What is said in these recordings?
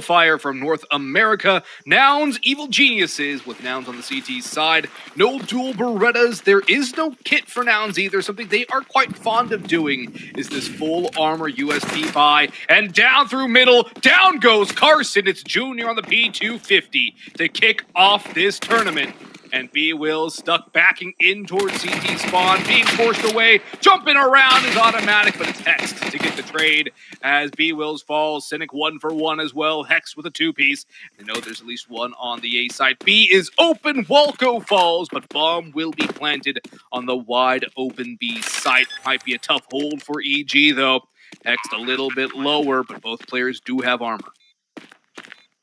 Fire from North America. Nouns, evil geniuses with Nouns on the CT side. No dual Berettas. There is no kit for Nouns either. Something they are quite fond of doing is this full armor USP buy. And down through middle, down goes Carson. It's Junior on the P250 to kick off this tournament. And B-Will stuck backing in towards CT spawn, being forced away. Jumping around is automatic, but it's Hexed to get the trade as B-Will's falls. Cynic 1-for-1 as well. Hex with a 2-piece. They know there's at least one on the A side. B is open. Walco falls, but bomb will be planted on the wide open B site. Might be a tough hold for EG though. Hexed a little bit lower, but both players do have armor.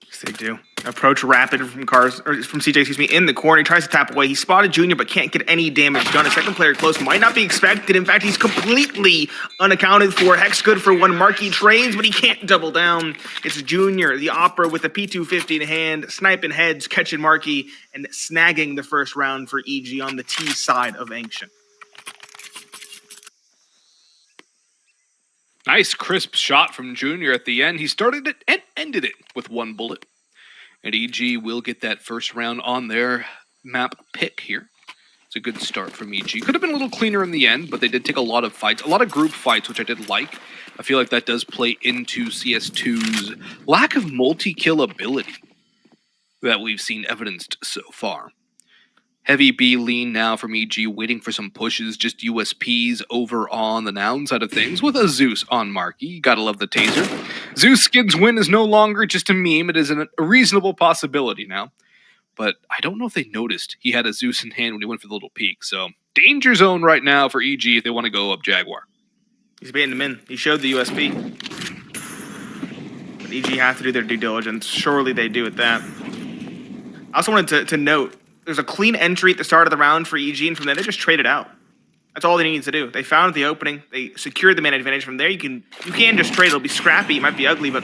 Yes, they do. Approach rapid from CJ, excuse me, in the corner. He tries to tap away. He spotted Junior, but can't get any damage done. A second player close might not be expected. In fact, he's completely unaccounted for. Hex good for one. Marky trades, but he can't double down. It's Junior, the Opera, with a P250 in hand, sniping heads, catching Marky, and snagging the first round for EG on the T side of Ancient. Nice crisp shot from Junior at the end. He started it and ended it with one bullet. And EG will get that first round on their map pick here. It's a good start from EG. Could have been a little cleaner in the end, but they did take a lot of fights, a lot of group fights, which I did like. I feel like that does play into CS2's lack of multi-kill ability that we've seen evidenced so far. Heavy B lean now from EG, waiting for some pushes, just USPs over on the Noun side of things with a Zeus on Marky. You gotta love the taser. Zeus Skid's win is no longer just a meme, it is a reasonable possibility now. But I don't know if they noticed he had a Zeus in hand when he went for the little peek, so danger zone right now for EG if they want to go up Jaguar. He's baiting him in. He showed the USP. But EG have to do their due diligence. Surely they do at that. I also wanted to note, there's a clean entry at the start of the round for EG, and from there they just traded out. That's all they need to do. They found the opening. They secured the man advantage. From there, you can just trade. It'll be scrappy. It might be ugly, but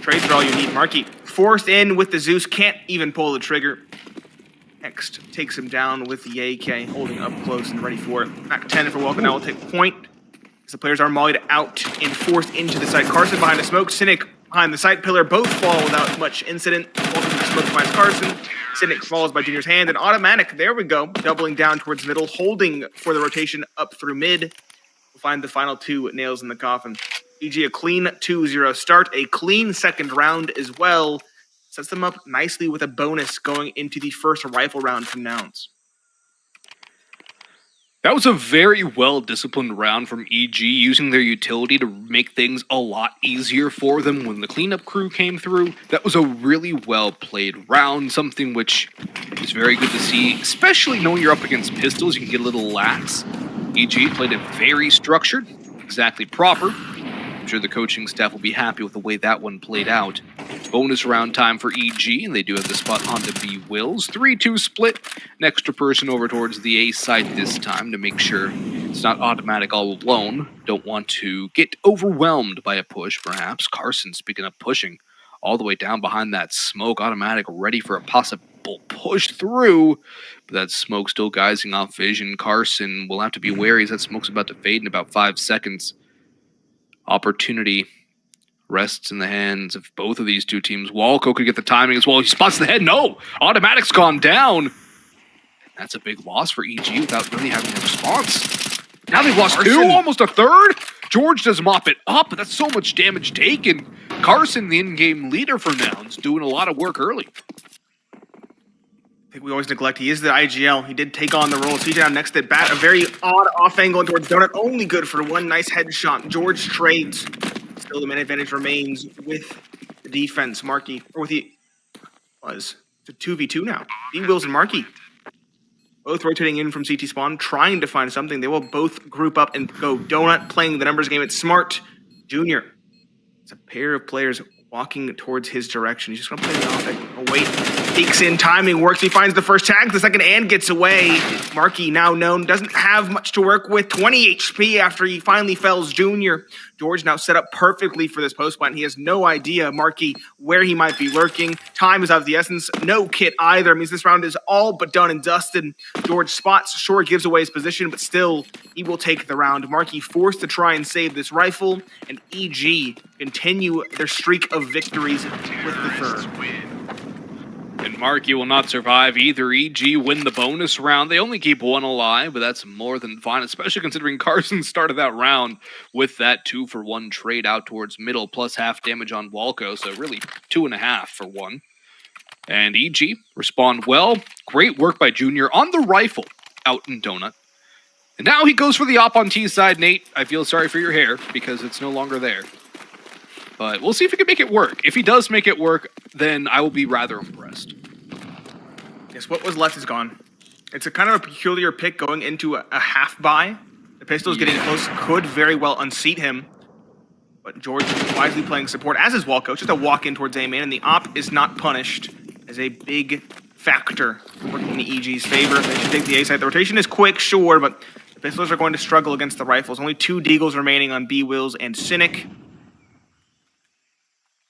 trades are all you need. Marky forced in with the Zeus. Can't even pull the trigger. Next takes him down with the AK, holding up close and ready for it. Back 10 for Welcome. Now will take point. As the players are mollied out and forced into the site. Carson behind the smoke. Cynic behind the site pillar. Both fall without much incident. Welcome to the smoke finds Carson. Cynic falls by Junior's hand, and automatic, there we go, doubling down towards middle, holding for the rotation up through mid. We'll find the final two nails in the coffin. EG a clean 2-0 start, a clean second round as well. Sets them up nicely with a bonus going into the first rifle round from Nouns. That was a very well-disciplined round from EG, using their utility to make things a lot easier for them when the cleanup crew came through. That was a really well-played round, something which is very good to see, especially knowing you're up against pistols. You can get a little lax. EG played it very structured, exactly proper. I'm sure the coaching staff will be happy with the way that one played out. Bonus round time for EG, and they do have the spot on the B-Wills. 3-2 split. An extra person over towards the A side this time to make sure it's not automatic all alone. Don't want to get overwhelmed by a push, perhaps. Carson, speaking of pushing, all the way down behind that smoke. Automatic, ready for a possible push through. But that smoke still guising off vision. Carson will have to be wary as that smoke's about to fade in about 5 seconds. Opportunity rests in the hands of both of these two teams. Walco could get the timing as well. He spots the head. No! Automatic's gone down. That's a big loss for EG without really having a response. Now they've lost two, almost a third. George does mop it up, but that's so much damage taken. Carson, the in-game leader for Nouns, doing a lot of work early. I think we always neglect he is the IGL. He did take on the role. CJ down next at bat. A very odd off angle towards Donut. Only good for one nice headshot. George trades. Still the man advantage remains with the defense. Marky, or with the, it's a 2v2 now. B-Wills and Marky. Both rotating in from CT spawn, trying to find something. They will both group up and go. Donut playing the numbers game. It's smart. Junior. It's a pair of players walking towards his direction. He's just going to play the offense. Oh, wait. Peeks in, timing works. He finds the first tag, the second, and gets away. Marky, now known, doesn't have much to work with. 20 HP after he finally fells Junior. George now set up perfectly for this post plant. He has no idea, Marky, where he might be lurking. Time is of the essence. No kit either. It means this round is all but done and dusted. George spots, sure gives away his position, but still, he will take the round. Marky forced to try and save this rifle, and EG continue their streak of victories with the third. And Marky will not survive either. EG win the bonus round. They only keep one alive, but that's more than fine, especially considering Carson started that round with that 2-for-1 trade out towards middle, plus half damage on Walco, so really 2.5 for 1. And EG respond well. Great work by Junior on the rifle out in Donut. And now he goes for the op on T side, Nate. I feel sorry for your hair because it's no longer there. But we'll see if he can make it work. If he does make it work, then I will be rather impressed. Yes, what was left is gone. It's a kind of a peculiar pick going into a half buy. The pistol's getting close, could very well unseat him. But George is wisely playing support, as is Walco. Just a walk in towards A main, and the op is not punished as a big factor working in EG's favor. They should take the A side. The rotation is quick, sure, but the pistols are going to struggle against the rifles. Only 2 Deagles remaining on B Wills and Cynic.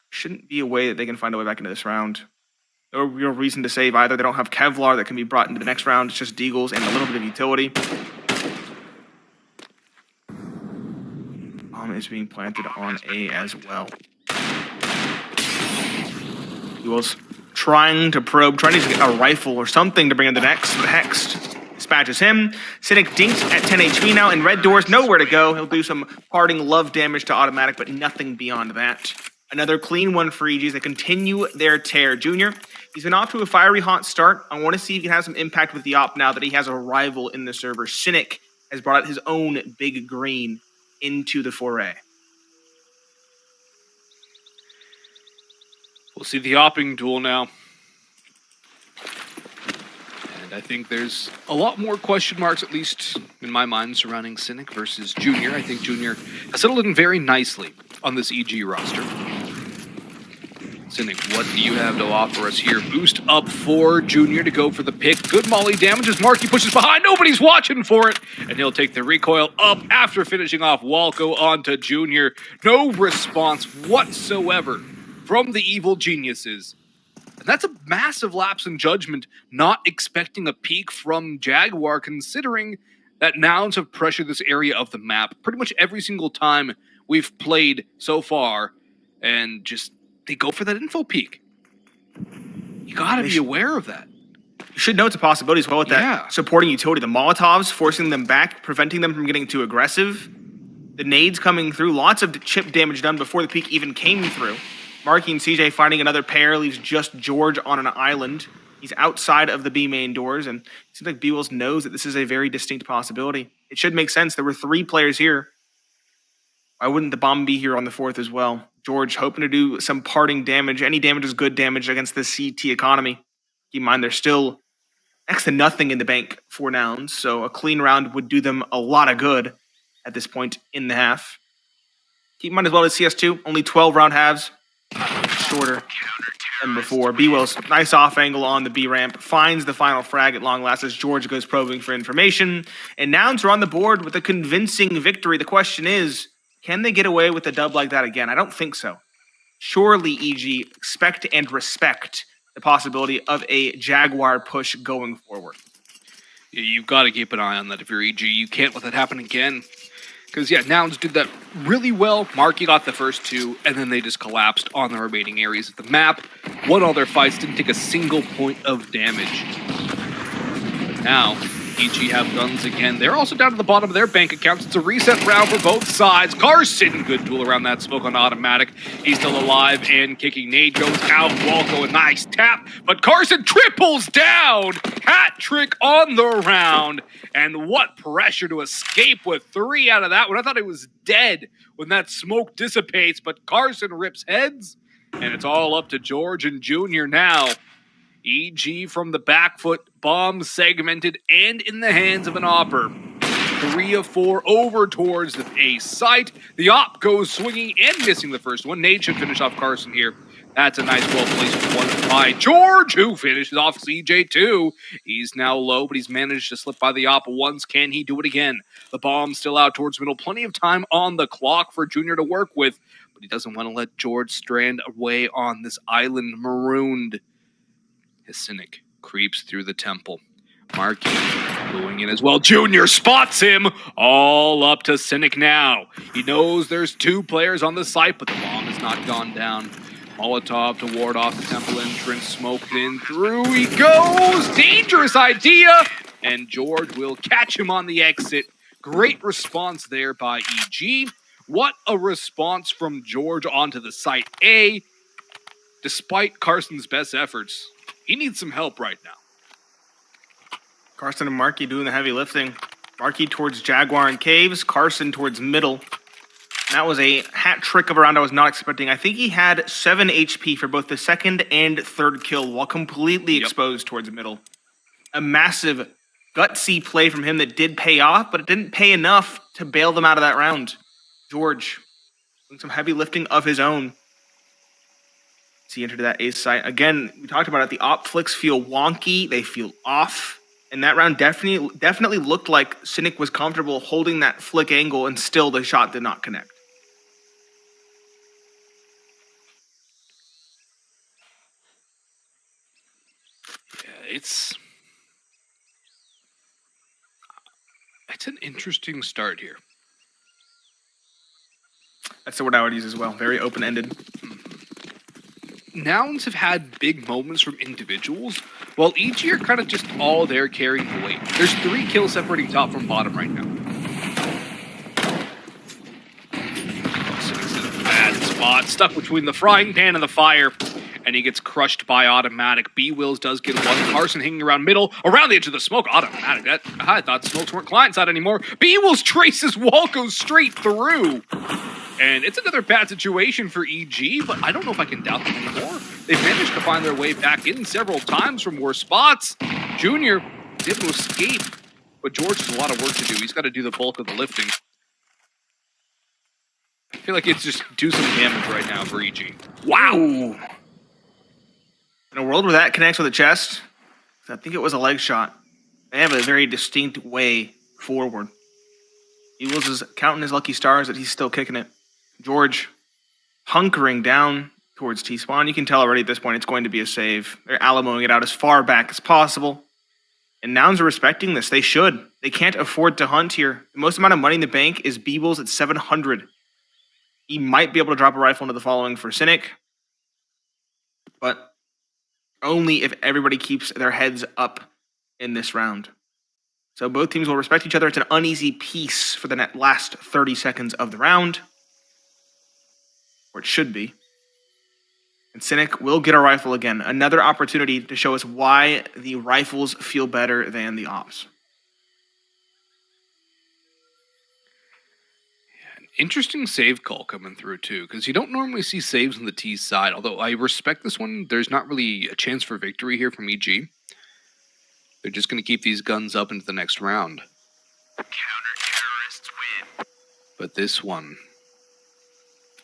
Shouldn't be a way that they can find a way back into this round. No real reason to save either. They don't have Kevlar that can be brought into the next round. It's just Deagles and a little bit of utility. Bomb is being planted on A as well. He was trying to probe, trying to get a rifle or something to bring in the next. The Hext dispatches him. Cynic dinks at 10 HP now, and Red Door's nowhere to go. He'll do some parting love damage to automatic, but nothing beyond that. Another clean one for EG as they continue their tear. Junior, he's been off to a fiery hot start. I want to see if he can have some impact with the op now that he has a rival in the server. Cynic has brought out his own big green into the foray. We'll see the opping duel now. And I think there's a lot more question marks, at least in my mind, surrounding Cynic versus Junior. I think Junior has settled in very nicely on this EG roster. Cynic, what do you have to offer us here? Boost up for Junior to go for the pick. Good molly damage as Marky pushes behind. Nobody's watching for it. And he'll take the recoil up after finishing off Walco onto Junior. No response whatsoever from the evil geniuses. And that's a massive lapse in judgment, not expecting a peek from Jaguar, considering that Nouns have pressured this area of the map pretty much every single time we've played so far, and just they go for that info peek. You gotta be aware of that. You should know it's a possibility as well with that supporting utility. The Molotovs forcing them back, preventing them from getting too aggressive. The nades coming through, lots of chip damage done before the peek even came through. Marky and CJ finding another pair, leaves just George on an island. He's outside of the B main doors, and it seems like B-Wills knows that this is a very distinct possibility. It should make sense. There were 3 players here. Why wouldn't the bomb be here on the 4th as well? George hoping to do some parting damage. Any damage is good damage against the CT economy. Keep in mind, there's still next to nothing in the bank for Nouns, so a clean round would do them a lot of good at this point in the half. Keep in mind as well as CS2, only 12 round halves. Shorter than before. B-Wills, nice off angle on the B ramp, finds the final frag at long last as George goes probing for information. And Nouns are on the board with a convincing victory. The question is, can they get away with a dub like that again? I don't think so. Surely EG expect and respect the possibility of a Jaguar push going forward. Yeah, you've got to keep an eye on that if you're EG. You can't let that happen again. Because, yeah, Nouns did that really well. Marky got the first 2, and then they just collapsed on the remaining areas of the map. Won all their fights, didn't take a single point of damage. But now, EG have guns again. They're also down to the bottom of their bank accounts. It's a reset round for both sides. Carson, good duel around that smoke on automatic. He's still alive and kicking. Nade goes out. Walco, a nice tap. But Carson triples down. Hat trick on the round. And what pressure to escape with 3 out of that one. I thought he was dead when that smoke dissipates. But Carson rips heads. And it's all up to George and Junior now. EG from the back foot, bomb segmented and in the hands of an opper. 3 of 4 over towards the A site. The op goes swinging and missing the first one. Nade should finish off Carson here. That's a nice well-placed one by George, who finishes off CJ2. He's now low, but he's managed to slip by the op once. Can he do it again? The bomb's still out towards middle. Plenty of time on the clock for Junior to work with, but he doesn't want to let George strand away on this island marooned. His Cynic creeps through the temple. Marky going in as well. Junior spots him. All up to Cynic now. He knows there's 2 players on the site, but the bomb has not gone down. Molotov to ward off the temple entrance, smoked in, through he goes! Dangerous idea! And George will catch him on the exit. Great response there by EG. What a response from George onto the site A. Despite Carson's best efforts, he needs some help right now. Carson and Markey doing the heavy lifting. Markey towards Jaguar and Caves, Carson towards middle. That was a hat trick of a round I was not expecting. I think he had 7 HP for both the second and third kill while completely exposed towards middle. A massive, gutsy play from him that did pay off, but it didn't pay enough to bail them out of that round. George doing some heavy lifting of his own. As he entered that ace site. Again, we talked about it. The op flicks feel wonky. They feel off. And that round definitely looked like Cynic was comfortable holding that flick angle, and still the shot did not connect. It's an interesting start here. That's the word I would use as well. Very open-ended. Nouns have had big moments from individuals, while EG are kind of just all there carrying the weight. There's 3 kills separating top from bottom right now. Cynic's in a bad spot, stuck between the frying pan and the fire. And he gets crushed by Automatic. B-Wills does get one. Carson hanging around middle, around the edge of the smoke. Automatic, I thought smokes weren't client side anymore. B-Wills traces wall, goes straight through. And it's another bad situation for EG, but I don't know if I can doubt them anymore. They've managed to find their way back in several times from worse spots. Junior did escape, but George has a lot of work to do. He's got to do the bulk of the lifting. I feel like it's just do some damage right now for EG. Wow! In a world where that connects with a chest, I think it was a leg shot. They have a very distinct way forward. Eagles is counting his lucky stars that he's still kicking it. George hunkering down towards T-spawn. You can tell already at this point it's going to be a save. They're Alamoing it out as far back as possible. And Nouns are respecting this. They should. They can't afford to hunt here. The most amount of money in the bank is Beebles at 700. He might be able to drop a rifle into the following for Cynic. But only if everybody keeps their heads up in this round. So both teams will respect each other. It's an uneasy piece for the last 30 seconds of the round. Or it should be. And Cynic will get a rifle again. Another opportunity to show us why the rifles feel better than the ops. Interesting save call coming through, too, because you don't normally see saves on the T side. Although I respect this one, there's not really a chance for victory here from EG. They're just going to keep these guns up into the next round. Counter-terrorists win. But this one...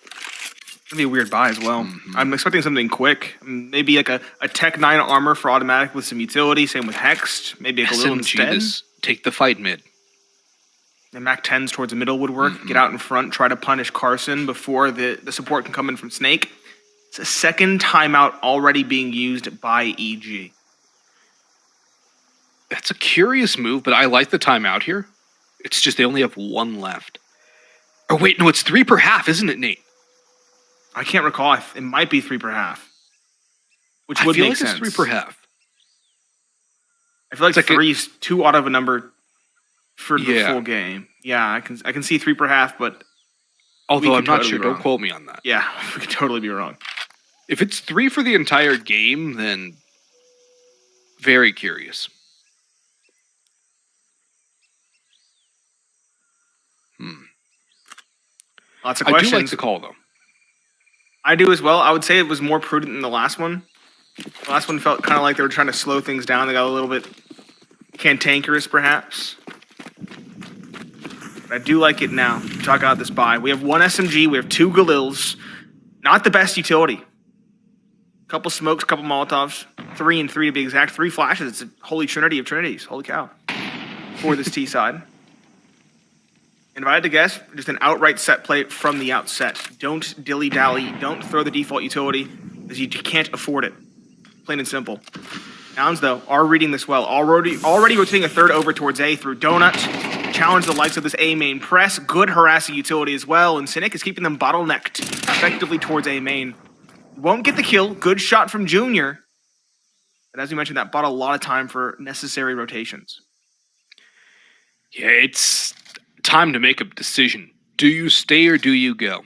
It's going to be a weird buy as well. I'm expecting something quick. Maybe like a Tech 9 armor for Automatic with some utility. Same with Hexed. Maybe a Galil instead. Take the fight mid. And Mac 10s towards the middle would work. Get out in front, try to punish Carson before the support can come in from Snake. It's a second timeout already being used by EG. That's a curious move, but I like the timeout here. It's just they only have 1 left. Or wait, no, it's 3 per half, isn't it, Nate? I can't recall. It might be 3 per half. Which would make sense. It's 3 per half. I feel like 3 is too odd of a number for the full game. Yeah, I can see 3 per half, but although I'm not sure, don't quote me on that. Yeah, we could totally be wrong. If it's 3 for the entire game, then very curious. Lots of questions. I do like the call, though. I do as well. I would say it was more prudent than the last one. The last one felt kind of like they were trying to slow things down. They got a little bit cantankerous, perhaps. But I do like it now. Talk about this buy. We have 1 SMG. We have 2 Galils. Not the best utility. Couple smokes, couple Molotovs. 3 and 3 to be exact. 3 flashes. It's a holy trinity of trinities. Holy cow. For this T side. And if I had to guess, just an outright set play from the outset. Don't dilly-dally. Don't throw the default utility, because you can't afford it. Plain and simple. Nouns, though, are reading this well. Already rotating a third over towards A through Donut. challenge the likes of this A main press. Good harassing utility as well, and Cynic is keeping them bottlenecked effectively towards A main. Won't get the kill. Good shot from Junior. But as we mentioned, that bought a lot of time for necessary rotations. Yeah, it's time to make a decision. Do you stay or do you go?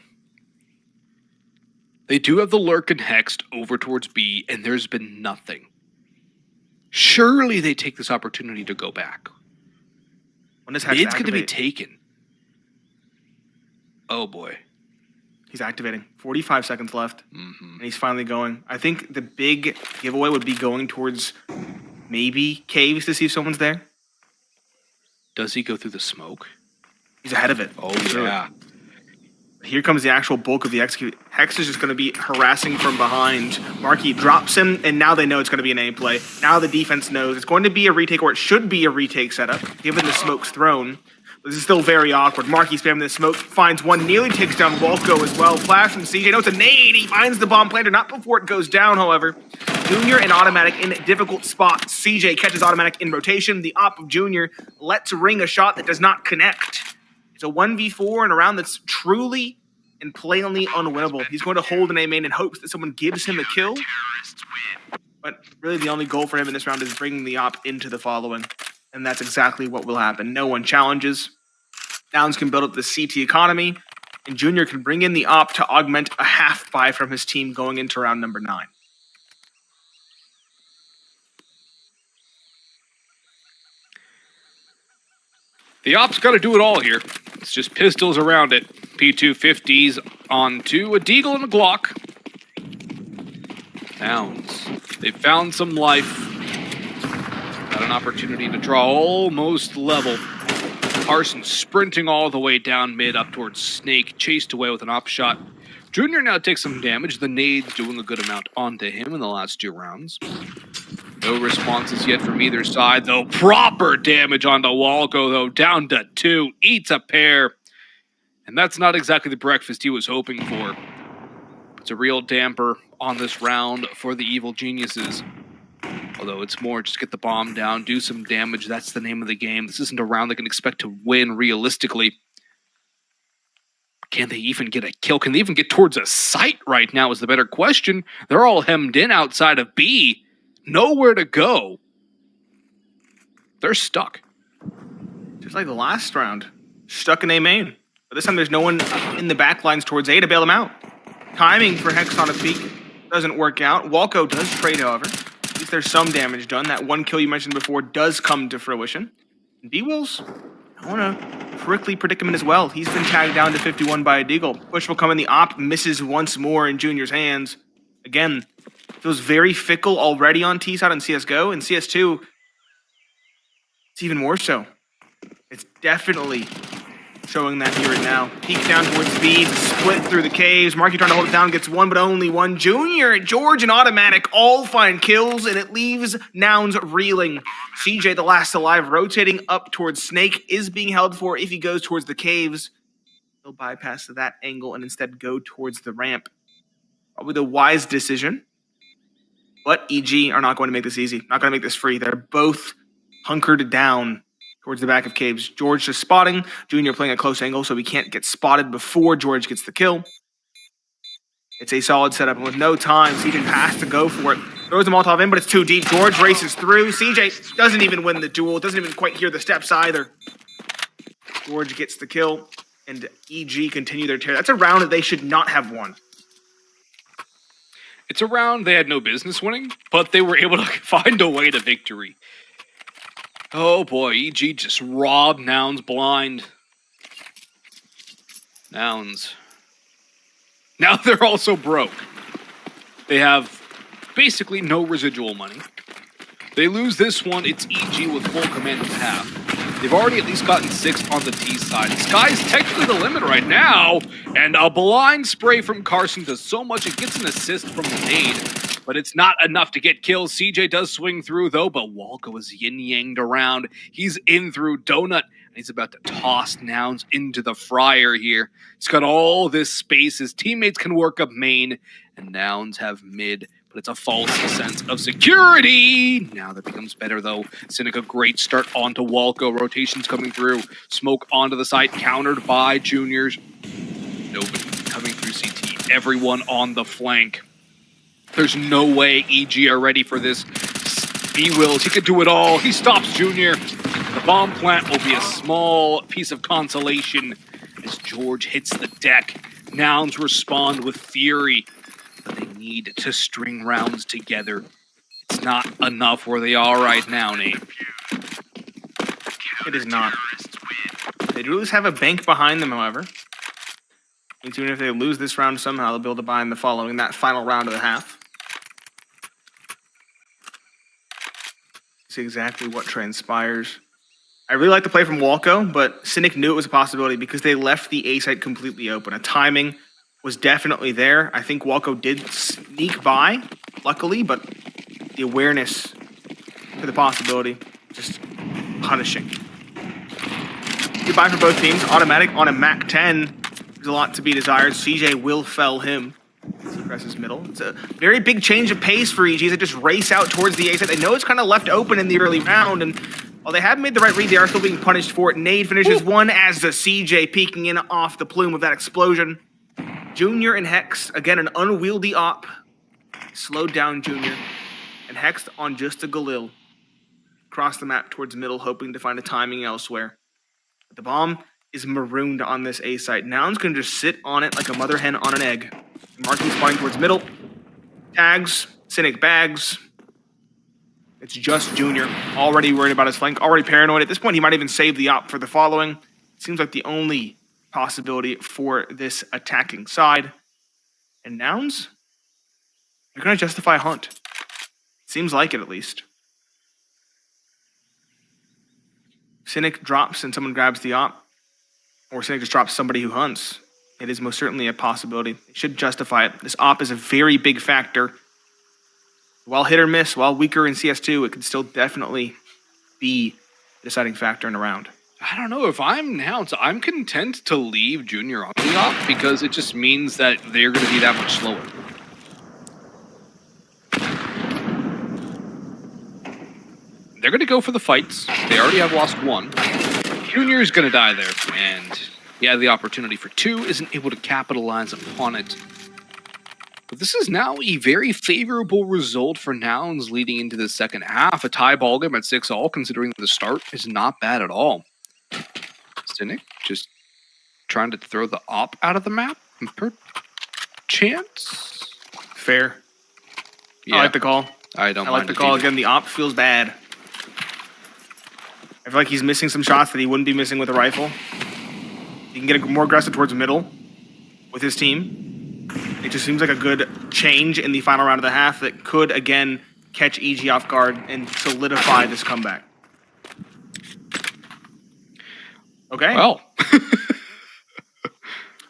They do have the Lurk and Hexed over towards B, and there's been nothing. Surely they take this opportunity to go back. When is Hex It's going to be activate? taken. Oh boy. He's activating. 45 seconds left, Mm-hmm. and he's finally going. I think the big giveaway would be going towards maybe caves to see if someone's there. Does he go through the smoke? He's ahead of it. Oh, Through it. yeah. Here comes the actual bulk of the execute. Hex is just going to be harassing from behind. Markey drops him, and now they know it's going to be an A play. Now the defense knows it's going to be a retake, or it should be a retake setup, given the smoke's thrown. But this is still very awkward. Markey spamming the smoke, finds one, nearly takes down Walco as well. Flash from CJ, no, it's a nade. He finds the bomb planter, not before it goes down, however. Junior and Automatic in difficult spots. CJ catches Automatic in rotation. The op of Junior lets ring a shot that does not connect. It's a 1v4 in a round that's truly and plainly unwinnable. He's going to hold an A main in hopes that someone gives him a kill. But really the only goal for him in this round is bringing the op into the following. And that's exactly what will happen. No one challenges. Nouns can build up the CT economy. And Junior can bring in the op to augment a half buy from his team going into round number 9. The op's got to do it all here. It's just pistols around it. P250s onto a Deagle and a Glock. Nouns. They found some life. Got an opportunity to draw almost level. Carson sprinting all the way down mid up towards Snake. Chased away with an op shot. Junior now takes some damage. The nade's doing a good amount onto him in the last 2 rounds. No responses yet from either side, though. Proper damage onto Walco, though. Down to 2. Eats a pair. And that's not exactly the breakfast he was hoping for. It's a real damper on this round for the evil geniuses. Although it's more just get the bomb down, do some damage. That's the name of the game. This isn't a round they can expect to win realistically. Can they even get a kill? Can they even get towards a site right now is the better question. They're all hemmed in outside of B. Nowhere to go. They're stuck. Just like the last round. Stuck in A main. But this time there's no one in the back lines towards A to bail them out. Timing for Hex on a peak doesn't work out. Walco does trade, however. At least there's some damage done. That one kill you mentioned before does come to fruition. And B-Will's in a prickly predicament as well. He's been tagged down to 51 by a Deagle. Push will come in. The op misses once more in Junior's hands. Again, feels very fickle already on T-side on CSGO. And CS2, it's even more so. It's definitely showing that here and now. Peek down towards B, split through the caves. Markey trying to hold it down, gets one, but only one. Junior, George, and Automatic all find kills, and it leaves Nouns reeling. CJ, the last alive, rotating up towards Snake, is being held for if he goes towards the caves. He'll bypass that angle and instead go towards the ramp. Probably the wise decision. But EG are not going to make this easy. Not going to make this free. They're both hunkered down towards the back of caves. George just spotting. Junior playing a close angle so he can't get spotted before George gets the kill. It's a solid setup, and with no time, CJ has to go for it. Throws the Molotov in, but it's too deep. George races through. CJ doesn't even win the duel. Doesn't even quite hear the steps either. George gets the kill, and EG continue their tear. That's a round that they should not have won. It's a round they had no business winning, but they were able to find a way to victory. Oh boy, EG just robbed Nouns blind. Nouns. Now they're also broke. They have basically no residual money. They lose this one, it's EG with full command of half. They've already at least gotten 6 on the T side. Sky's technically the limit right now, and a blind spray from Carson does so much it gets an assist from the nade. But it's not enough to get kills. CJ does swing through, though, but Walco is yin-yanged around. He's in through Donut, and he's about to toss Nouns into the fryer here. He's got all this space. His teammates can work up main, and Nouns have mid. But but it's a false sense of security. Now that becomes better, though. Cynic, a great start onto Walco. Rotations coming through. Smoke onto the side, countered by Juniors. Nobody coming through CT. Everyone on the flank. There's no way EG are ready for this. He wills. He could do it all. He stops Junior. The bomb plant will be a small piece of consolation as George hits the deck. Nouns respond with fury, but they need to string rounds together. It's not enough where they are right now, Nate. It is not. They do at least have a bank behind them, however. And even if they lose this round somehow, they'll be able to buy in the following, that final round of the half. See exactly what transpires. I really like the play from Walco, but Cynic knew it was a possibility because they left the A site completely open. A timing was definitely there. I think Walco did sneak by, luckily, but the awareness for the possibility, just punishing. Goodbye for both teams. Automatic on a MAC 10. There's a lot to be desired. CJ will fell him. He presses middle. It's a very big change of pace for EG. They just race out towards the A site. They know it's kind of left open in the early round, and while they haven't made the right read, they are still being punished for it. Nade finishes one as the CJ peeking in off the plume of that explosion. Junior and Hex, again, an unwieldy op. Slowed down Junior. And Hex on just a Galil. Across the map towards middle, hoping to find a timing elsewhere. But the bomb is marooned on this A site. Nouns can just sit on it like a mother hen on an egg. Marking spawning towards middle. Tags, Cynic bags. It's just Junior, already worried about his flank, already paranoid. At this point, he might even save the op for the following. Seems like the only possibility for this attacking side. And Nouns, they're going to justify Hunt. Seems like it, at least. Cynic drops and someone grabs the op. Or Cynic just drops somebody who hunts. It is most certainly a possibility. They should justify it. This op is a very big factor. While hit or miss, while weaker in CS2, it could still definitely be a deciding factor in a round. I don't know. If I'm Nouns, I'm content to leave Junior on the op because it just means that they're going to be that much slower. They're going to go for the fights. They already have lost one. Junior's going to die there, and he had the opportunity for two, isn't able to capitalize upon it. But this is now a very favorable result for Nouns leading into the second half. A tie ball game at 6-all, considering the start, is not bad at all. Cynic just trying to throw the op out of the map per chance. Fair. Yeah. I like the call. I don't I like mind the it call. either. Again, the op feels bad. I feel like he's missing some shots that he wouldn't be missing with a rifle. He can get more aggressive towards the middle with his team. It just seems like a good change in the final round of the half that could, again, catch EG off guard and solidify this comeback. Okay. Well.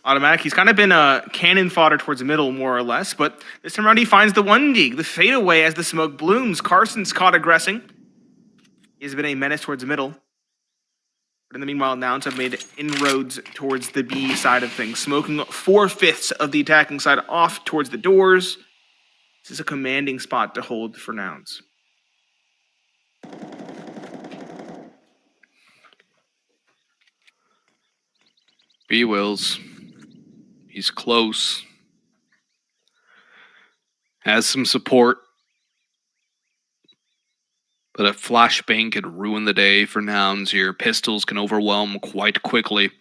Automatic. He's kind of been a cannon fodder towards the middle, more or less, but this time around he finds the 1D. The fadeaway as the smoke blooms. Carson's caught aggressing. He has been a menace towards the middle. But in the meanwhile, Nouns have made inroads towards the B side of things, smoking 4/5 of the attacking side off towards the doors. This is a commanding spot to hold for Nouns. B wills. He's close. Has some support. But a flashbang could ruin the day for Nouns here. Pistols can overwhelm quite quickly.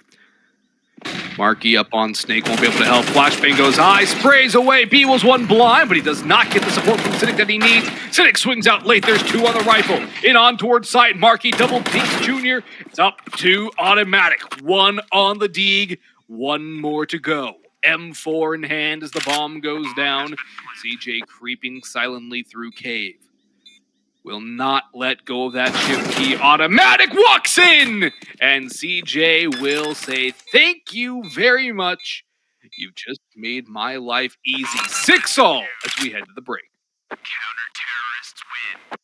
Marky up on Snake, won't be able to help. Flashbang goes high, sprays away. B was one blind, but he does not get the support from Cynic that he needs. Cynic swings out late. There's two on the rifle. In on towards sight. Marky double peaks Junior. It's up to Automatic. One on the Deeg. One more to go. M4 in hand as the bomb goes down. CJ creeping silently through cave. Will not let go of that shift key. Automatic walks in! And CJ will say, thank you very much. You just made my life easy. 6-all as we head to the break. Counter-terrorists win.